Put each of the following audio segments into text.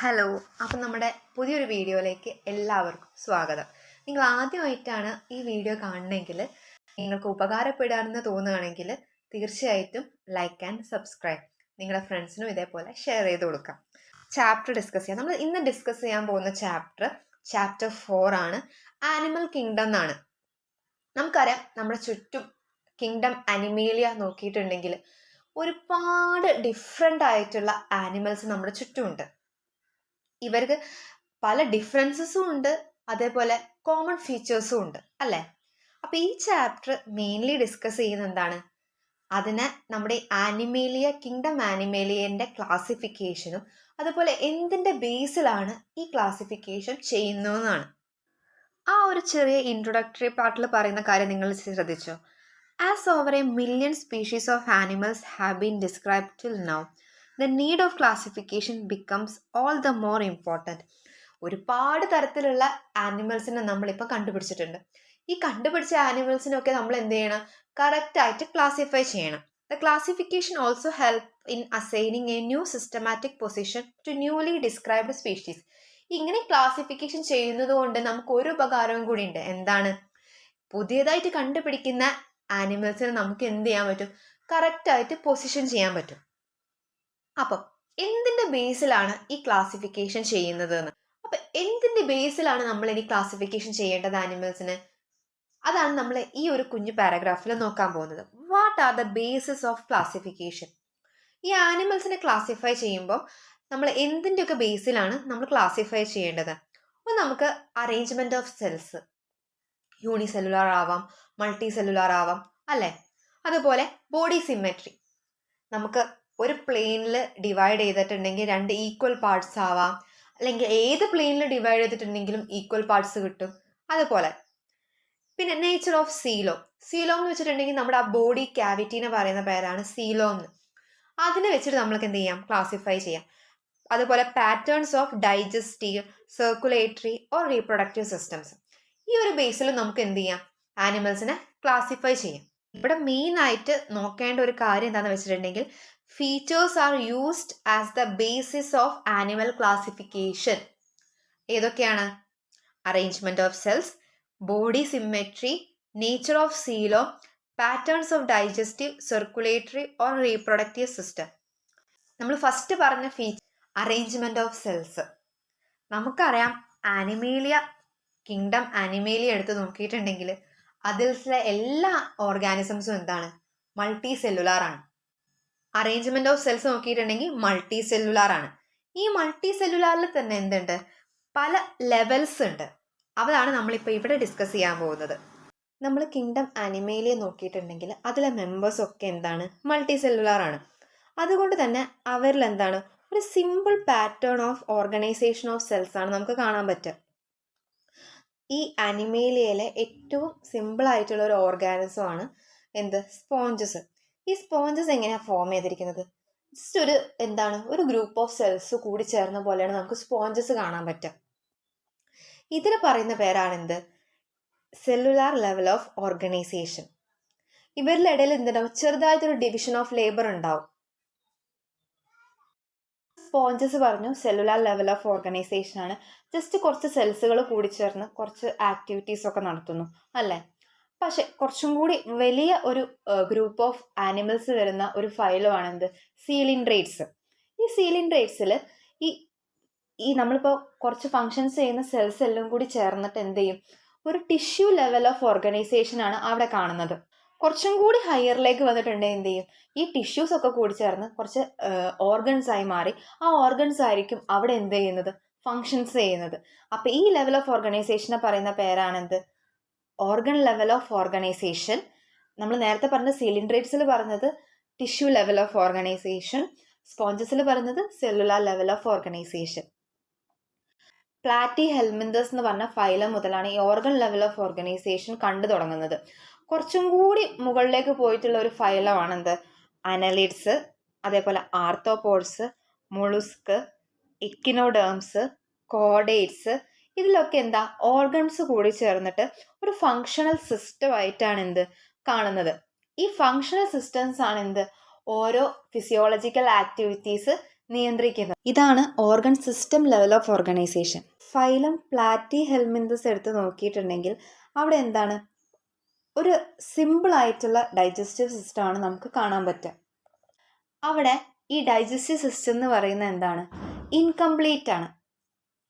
Hello, അപ്പം നമ്മുടെ പുതിയൊരു വീഡിയോയിലേക്ക് എല്ലാവർക്കും സ്വാഗതം. നിങ്ങൾ ആദ്യമായിട്ടാണ് ഈ വീഡിയോ കാണണമെങ്കിൽ, നിങ്ങൾക്ക് ഉപകാരപ്പെടാമെന്ന് തോന്നുകയാണെങ്കിൽ തീർച്ചയായിട്ടും ലൈക്ക് ആൻഡ് സബ്സ്ക്രൈബ് നിങ്ങളുടെ ഫ്രണ്ട്സിനും ഇതേപോലെ ഷെയർ ചെയ്ത് കൊടുക്കാം. ചാപ്റ്റർ ഡിസ്കസ് ചെയ്യാം. നമ്മൾ ഇന്ന് ഡിസ്കസ് ചെയ്യാൻ പോകുന്ന ചാപ്റ്റർ 4 ആണ്. ആനിമൽ കിങ്ഡം എന്നാണ്. നമുക്കറിയാം, നമ്മുടെ ചുറ്റും കിങ്ഡം അനിമേലിയ നോക്കിയിട്ടുണ്ടെങ്കിൽ ഒരുപാട് ഡിഫറെൻ്റ് ആയിട്ടുള്ള ആനിമൽസ് നമ്മുടെ ചുറ്റുമുണ്ട്. ഇവർക്ക് പല ഡിഫറൻസസും ഉണ്ട്, അതേപോലെ കോമൺ ഫീച്ചേഴ്സും ഉണ്ട് അല്ലേ. അപ്പൊ ഈ ചാപ്റ്റർ മെയിൻലി ഡിസ്കസ് ചെയ്യുന്ന എന്താണ്, അതിനെ നമ്മുടെ കിങ്ഡം ആനിമേലിയന്റെ ക്ലാസിഫിക്കേഷനും അതുപോലെ എന്തിന്റെ ബേസിലാണ് ഈ ക്ലാസിഫിക്കേഷൻ ചെയ്യുന്നതെന്നാണ്. ആ ഒരു ചെറിയ ഇൻട്രൊഡക്ടറി പാർട്ടിൽ പറയുന്ന കാര്യം നിങ്ങൾ ശ്രദ്ധിച്ചോ? As over A million species of animals have been described till now, the need of classification becomes all the more important. ഒരുപാട് തരത്തിലുള്ള ആനിമൽസിനെ നമ്മളിപ്പോൾ കണ്ടുപിടിച്ചിട്ടുണ്ട്. ഈ കണ്ടുപിടിച്ച ആനിമൽസിനൊക്കെ നമ്മൾ എന്ത് ചെയ്യണം? കറക്റ്റ് ആയിട്ട് ക്ലാസിഫൈ ചെയ്യണം. The classification also help in assigning a new systematic position to newly described species. ഇങ്ങനെ ക്ലാസിഫിക്കേഷൻ ചെയ്യുന്നത് കൊണ്ട് നമുക്ക് ഒരു ഉപകാരവും കൂടി ഉണ്ട്. എന്താണ്? പുതിയതായിട്ട് കണ്ടുപിടിക്കുന്ന ആനിമൽസിനെ നമുക്ക് എന്ത് ചെയ്യാൻ പറ്റും? കറക്റ്റ് ആയിട്ട് പൊസിഷൻ ചെയ്യാൻ പറ്റും. അപ്പം എന്തിന്റെ ബേസിലാണ് ഈ ക്ലാസിഫിക്കേഷൻ ചെയ്യുന്നത് എന്ന്? അപ്പൊ എന്തിന്റെ ബേസിലാണ് നമ്മൾ ഇനി ക്ലാസിഫിക്കേഷൻ ചെയ്യേണ്ടത് ആനിമൽസിന്? അതാണ് നമ്മൾ ഈ ഒരു കുഞ്ഞു പാരഗ്രാഫിൽ നോക്കാൻ പോകുന്നത്. What are the basis of classification? ഈ ആനിമൽസിനെ ക്ലാസിഫൈ ചെയ്യുമ്പോൾ നമ്മൾ എന്തിൻ്റെയൊക്കെ ബേസിലാണ് നമ്മൾ ക്ലാസിഫൈ ചെയ്യേണ്ടത്? അപ്പോൾ നമുക്ക് അറേഞ്ച്മെന്റ് ഓഫ് സെൽസ്, യൂണിസെല്ലുലാർ ആവാം, മൾട്ടി സെല്ലുലാർ ആവാം അല്ലേ. അതുപോലെ ബോഡി സിമെട്രി, നമുക്ക് ഒരു പ്ലെയിനിൽ ഡിവൈഡ് ചെയ്തിട്ടുണ്ടെങ്കിൽ 2 ഈക്വൽ പാർട്സ് ആവാം, അല്ലെങ്കിൽ ഏത് പ്ലെയിനിൽ ഡിവൈഡ് ചെയ്തിട്ടുണ്ടെങ്കിലും ഈക്വൽ പാർട്സ് കിട്ടും. അതുപോലെ പിന്നെ നേച്ചർ ഓഫ് സീലോം എന്ന് വെച്ചിട്ടുണ്ടെങ്കിൽ നമ്മുടെ ആ ബോഡി ക്യാവിറ്റീനെ പറയുന്ന പേരാണ് സീലോം എന്ന്. അതിനെ വെച്ചിട്ട് നമ്മൾക്ക് എന്ത് ചെയ്യാം? ക്ലാസിഫൈ ചെയ്യാം. അതുപോലെ patterns of digestive, circulatory or reproductive systems. ഈ ഒരു ബേസിൽ നമുക്ക് എന്ത് ചെയ്യാം? ആനിമൽസിനെ ക്ലാസിഫൈ ചെയ്യാം. ഇവിടെ മെയിൻ ആയിട്ട് നോക്കേണ്ട ഒരു കാര്യം എന്താണെന്ന് വെച്ചിട്ടുണ്ടെങ്കിൽ, features are used as the basis of animal classification. ഏതൊക്കെയാണ്? Arrangement of cells, body symmetry, nature of coelom, patterns of digestive, circulatory or reproductive system. നമ്മൾ ഫസ്റ്റ് പറഞ്ഞ ഫീച്ചർ അറേഞ്ച്മെന്റ് ഓഫ് സെൽസ്. നമുക്കറിയാം, കിങ്ഡം അനിമേലിയ എടുത്ത് നോക്കിയിട്ടുണ്ടെങ്കിൽ അതിലെ എല്ലാ ഓർഗാനിസംസും എന്താണ്? മൾട്ടി സെല്ലുലാർ ആണ്. അറേഞ്ച്മെന്റ് ഓഫ് സെൽസ് നോക്കിയിട്ടുണ്ടെങ്കിൽ മൾട്ടി സെല്ലുലാർ ആണ്. ഈ മൾട്ടി സെല്ലുലാറിൽ തന്നെ എന്തുണ്ട്? പല ലെവൽസ് ഉണ്ട്. അതാണ് നമ്മളിപ്പോൾ ഇവിടെ ഡിസ്കസ് ചെയ്യാൻ പോകുന്നത്. നമ്മൾ കിങ്ഡം അനിമേലിയ നോക്കിയിട്ടുണ്ടെങ്കിൽ അതിലെ മെമ്പേഴ്സ് ഒക്കെ എന്താണ്? മൾട്ടി സെല്ലുലാർ ആണ്. അതുകൊണ്ട് തന്നെ അവരിൽ എന്താണ്? ഒരു simple pattern of organisation of cells ആണ് നമുക്ക് കാണാൻ പറ്റുക. ഈ അനിമേലിയയിലെ ഏറ്റവും സിമ്പിൾ ആയിട്ടുള്ള ഒരു ഓർഗാനിസം ആണ് എന്ത്? സ്പോഞ്ചസ്. ഈ സ്പോഞ്ചസ് എങ്ങനെയാണ് ഫോം ചെയ്തിരിക്കുന്നത്? ജസ്റ്റ് ഒരു ഗ്രൂപ്പ് ഓഫ് സെൽസ് കൂടി ചേർന്ന പോലെയാണ് നമുക്ക് സ്പോഞ്ചസ് കാണാൻ പറ്റുക. ഇതിന് പറയുന്ന പേരാണ് എന്ത്? Cellular level of organisation. ഇവരുടെ ഇടയിൽ എന്തുണ്ടാവും? ചെറുതായിട്ടൊരു ഡിവിഷൻ ഓഫ് ലേബർ ഉണ്ടാവും. സ്പോഞ്ചസ് പറഞ്ഞു സെല്ലുലാർ ലെവൽ ഓഫ് ഓർഗനൈസേഷൻ ആണ്. ജസ്റ്റ് കുറച്ച് സെൽസുകൾ കൂടി ചേർന്ന് കുറച്ച് ആക്ടിവിറ്റീസ് ഒക്കെ നടത്തുന്നു അല്ലേ. പക്ഷെ കുറച്ചും കൂടി വലിയ ഒരു ഗ്രൂപ്പ് ഓഫ് ആനിമൽസ് വരുന്ന ഒരു ഫൈലമാണ് എന്ത്? സീലിൻഡ്രേറ്റ്സ്. ഈ സീലിൻഡ്രേറ്റ്സിൽ ഈ നമ്മളിപ്പോൾ കുറച്ച് ഫങ്ഷൻസ് ചെയ്യുന്ന സെൽസ് എല്ലാം കൂടി ചേർന്നിട്ട് എന്ത് ചെയ്യും? ഒരു ടിഷ്യൂ ലെവൽ ഓഫ് ഓർഗനൈസേഷൻ ആണ് അവിടെ കാണുന്നത്. കുറച്ചും കൂടി ഹയറിലേക്ക് വന്നിട്ടുണ്ടെങ്കിൽ എന്ത് ചെയ്യും? ഈ ടിഷ്യൂസ് ഒക്കെ കൂടി ചേർന്ന് കുറച്ച് ഓർഗൻസ് ആയി മാറി ആ ഓർഗൻസ് ആയിരിക്കും അവിടെ എന്ത് ചെയ്യുന്നത്? ഫങ്ഷൻസ് ചെയ്യുന്നത്. അപ്പൊ ഈ ലെവൽ ഓഫ് ഓർഗനൈസേഷനെ പറയുന്ന പേരാണെന്ത്? Organ level of organisation. നമ്മൾ നേരത്തെ പറഞ്ഞ സിലിൻഡ്രേറ്റ്സിൽ പറഞ്ഞത് ടിഷ്യൂ ലെവൽ ഓഫ് ഓർഗനൈസേഷൻ, സ്പോഞ്ചസിൽ പറഞ്ഞത് cellular level of organisation. Platyhelminthes എന്ന് പറഞ്ഞ ഫൈലം മുതലാണ് ഈ ഓർഗൻ ലെവൽ ഓഫ് ഓർഗനൈസേഷൻ കണ്ടു തുടങ്ങുന്നത്. കുറച്ചും കൂടി മുകളിലേക്ക് പോയിട്ടുള്ള ഒരു ഫൈലമാണ് എന്ത്? അനലിഡ്സ്, അതേപോലെ ആർത്തോപോഡ്സ്, മുളുസ്ക്, ഇക്കിനോഡേംസ്, കോഡേറ്റ്സ്. ഇതിലൊക്കെ എന്താ? ഓർഗൻസ് കൂടി ചേർന്നിട്ട് ഒരു ഫങ്ഷണൽ സിസ്റ്റം ആയിട്ടാണ് എന്ത് കാണുന്നത്. ഈ ഫങ്ഷണൽ സിസ്റ്റംസ് ആണ് എന്ത്? ഓരോ ഫിസിയോളജിക്കൽ ആക്ടിവിറ്റീസ് നിയന്ത്രിക്കുന്നത്. ഇതാണ് organ system level of organisation. Phylum Platyhelminthes എടുത്ത് നോക്കിയിട്ടുണ്ടെങ്കിൽ അവിടെ എന്താണ്, ഒരു സിമ്പിൾ ആയിട്ടുള്ള ഡൈജസ്റ്റീവ് സിസ്റ്റമാണ് നമുക്ക് കാണാൻ പറ്റുക. അവിടെ ഈ ഡൈജസ്റ്റീവ് സിസ്റ്റം എന്ന് പറയുന്നത് എന്താണ്, ഇൻകംപ്ലീറ്റ് ആണ്.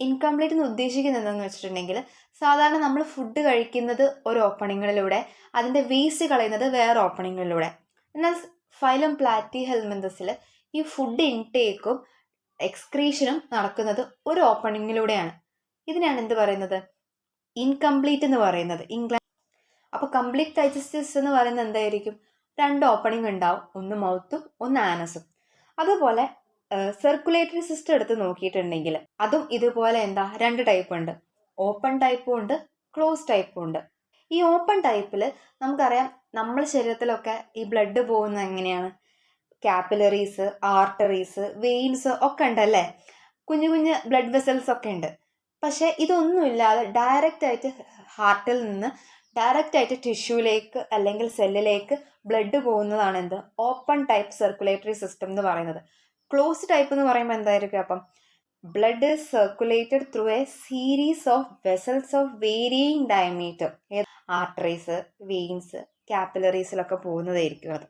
ഇൻകംപ്ലീറ്റ് എന്ന് ഉദ്ദേശിക്കുന്നത് എന്താണെന്ന് വെച്ചിട്ടുണ്ടെങ്കിൽ, സാധാരണ നമ്മൾ ഫുഡ് കഴിക്കുന്നത് ഒരു ഓപ്പണിങ്ങളിലൂടെ, അതിൻ്റെ വേസ്റ്റ് കളയുന്നത് വേറെ ഓപ്പണിങ്ങളിലൂടെ. എന്നാൽ ഫൈലം പ്ലാറ്റിഹെൽമിന്തസിൽ ഈ ഫുഡ് ഇൻടേക്കും എക്സ്ക്രീഷനും നടക്കുന്നത് ഒരു ഓപ്പണിങ്ങിലൂടെയാണ്. ഇതിനാണ് എന്ത് പറയുന്നത്, ഇൻകംപ്ലീറ്റ് എന്ന് പറയുന്നത്. അപ്പോൾ കംപ്ലീറ്റ് ഡൈജസ്റ്റീവ് സിസ്റ്റം എന്ന് പറയുന്നത് എന്തായിരിക്കും, 2 ഓപ്പണിംഗ് ഉണ്ടാവും, ഒന്ന് മൗത്തും ഒന്ന് ആനസും. അതുപോലെ സർക്കുലേറ്ററി സിസ്റ്റം എടുത്ത് നോക്കിയിട്ടുണ്ടെങ്കിൽ അതും ഇതുപോലെ 2 ടൈപ്പ് ഉണ്ട്. ഓപ്പൺ ടൈപ്പും ഉണ്ട്, ക്ലോസ് ടൈപ്പും ഉണ്ട്. ഈ ഓപ്പൺ ടൈപ്പിൽ നമുക്കറിയാം നമ്മുടെ ശരീരത്തിലൊക്കെ ഈ ബ്ലഡ് പോകുന്നത് എങ്ങനെയാണ്, കാപ്പിലറീസ്, ആർട്ടറീസ്, വെയിൻസ് ഒക്കെ ഉണ്ടല്ലേ, കുഞ്ഞു കുഞ്ഞു ബ്ലഡ് വെസൽസ് ഒക്കെ ഉണ്ട്. പക്ഷേ ഇതൊന്നുമില്ലാതെ ഡയറക്റ്റായിട്ട് ഹാർട്ടിൽ നിന്ന് ഡയറക്റ്റായിട്ട് ടിഷ്യൂലേക്ക് അല്ലെങ്കിൽ സെല്ലിലേക്ക് ബ്ലഡ് പോകുന്നതാണ് എന്ത്, ഓപ്പൺ ടൈപ്പ് സർക്കുലേറ്ററി സിസ്റ്റം എന്ന് പറയുന്നത്. ക്ലോസ് ടൈപ്പ് എന്ന് പറയുമ്പോൾ എന്തായിരിക്കും, അപ്പം blood is circulated through a series of vessels of varying diameter. Arteries, veins, കാപ്പിലറീസിലൊക്കെ പോകുന്നതായിരിക്കും അത്.